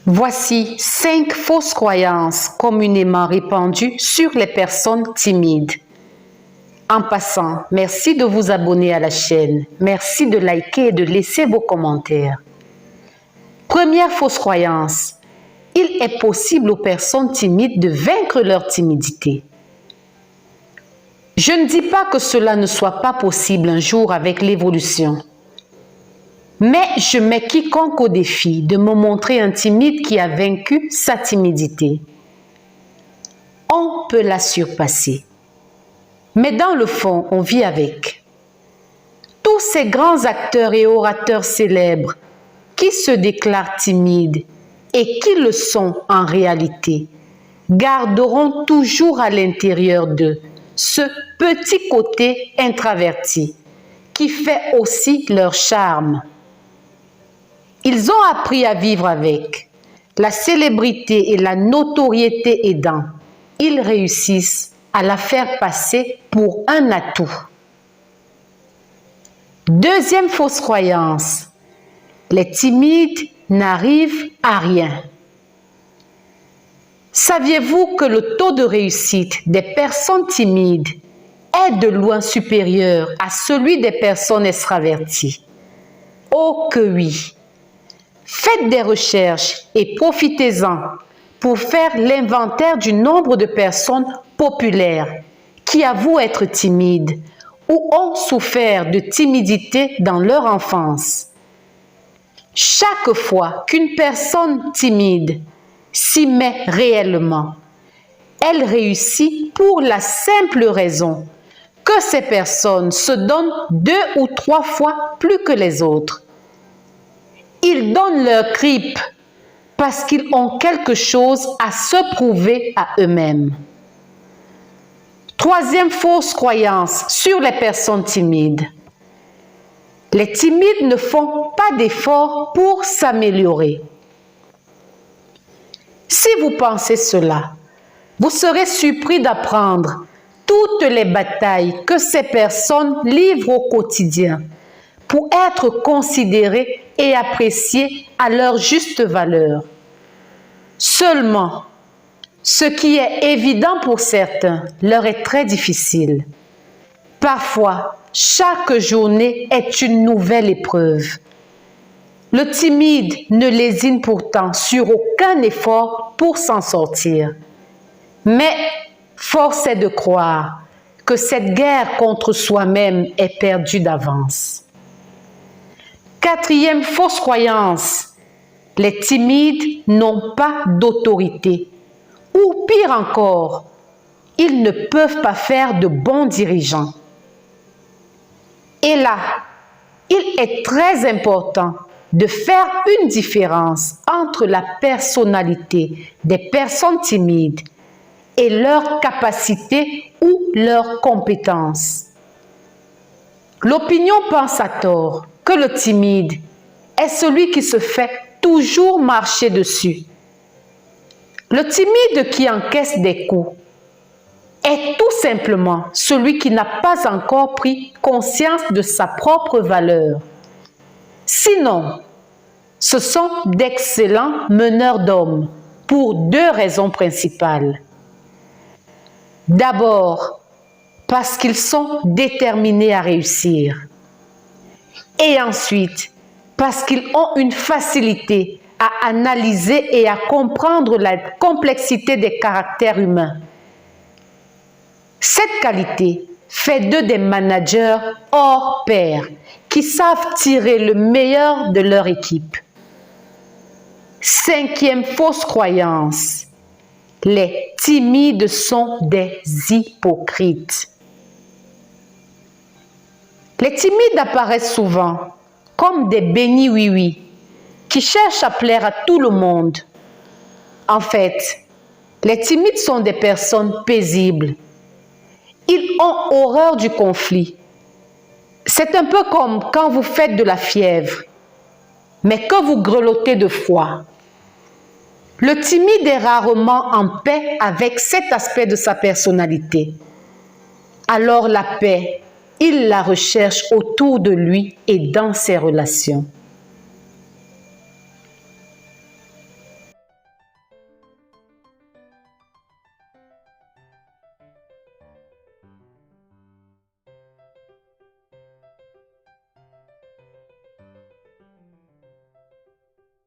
Voici 5 fausses croyances communément répandues sur les personnes timides. En passant, merci de vous abonner à la chaîne. Merci de liker et de laisser vos commentaires. Première fausse croyance. Il est possible aux personnes timides de vaincre leur timidité. Je ne dis pas que cela ne soit pas possible un jour avec l'évolution. Mais je mets quiconque au défi de me montrer un timide qui a vaincu sa timidité. On peut la surpasser. Mais dans le fond, on vit avec. Tous ces grands acteurs et orateurs célèbres qui se déclarent timides et qui le sont en réalité, garderont toujours à l'intérieur d'eux ce petit côté introverti qui fait aussi leur charme. Ils ont appris à vivre avec. La célébrité et la notoriété aidant, ils réussissent à la faire passer pour un atout. Deuxième fausse croyance. Les timides n'arrivent à rien. Saviez-vous que le taux de réussite des personnes timides est de loin supérieur à celui des personnes extraverties? Oh que oui! Faites des recherches et profitez-en pour faire l'inventaire du nombre de personnes populaires qui avouent être timides ou ont souffert de timidité dans leur enfance. Chaque fois qu'une personne timide s'y met réellement, elle réussit pour la simple raison que ces personnes se donnent 2 ou 3 fois plus que les autres. Ils donnent leur grippe parce qu'ils ont quelque chose à se prouver à eux-mêmes. Troisième fausse croyance sur les personnes timides. Les timides ne font pas d'efforts pour s'améliorer. Si vous pensez cela, vous serez surpris d'apprendre toutes les batailles que ces personnes livrent au quotidien pour être considérées et appréciées à leur juste valeur. Seulement, ce qui est évident pour certains leur est très difficile. Parfois, chaque journée est une nouvelle épreuve. Le timide ne lésine pourtant sur aucun effort pour s'en sortir. Mais force est de croire que cette guerre contre soi-même est perdue d'avance. Quatrième fausse croyance, les timides n'ont pas d'autorité. Ou pire encore, ils ne peuvent pas faire de bons dirigeants. Et là, il est très important de faire une différence entre la personnalité des personnes timides et leur capacité ou leurs compétences. L'opinion pense à tort que le timide est celui qui se fait toujours marcher dessus. Le timide qui encaisse des coups est tout simplement celui qui n'a pas encore pris conscience de sa propre valeur. Sinon, ce sont d'excellents meneurs d'hommes pour 2 raisons principales. D'abord, parce qu'ils sont déterminés à réussir. Et ensuite, parce qu'ils ont une facilité à analyser et à comprendre la complexité des caractères humains. Cette qualité fait d'eux des managers hors pair qui savent tirer le meilleur de leur équipe. Cinquième fausse croyance, les timides sont des hypocrites. Les timides apparaissent souvent comme des bénis oui-oui qui cherchent à plaire à tout le monde. En fait, les timides sont des personnes paisibles. Ils ont horreur du conflit. C'est un peu comme quand vous faites de la fièvre, mais que vous grelottez de froid. Le timide est rarement en paix avec cet aspect de sa personnalité. Alors la paix, il la recherche autour de lui et dans ses relations.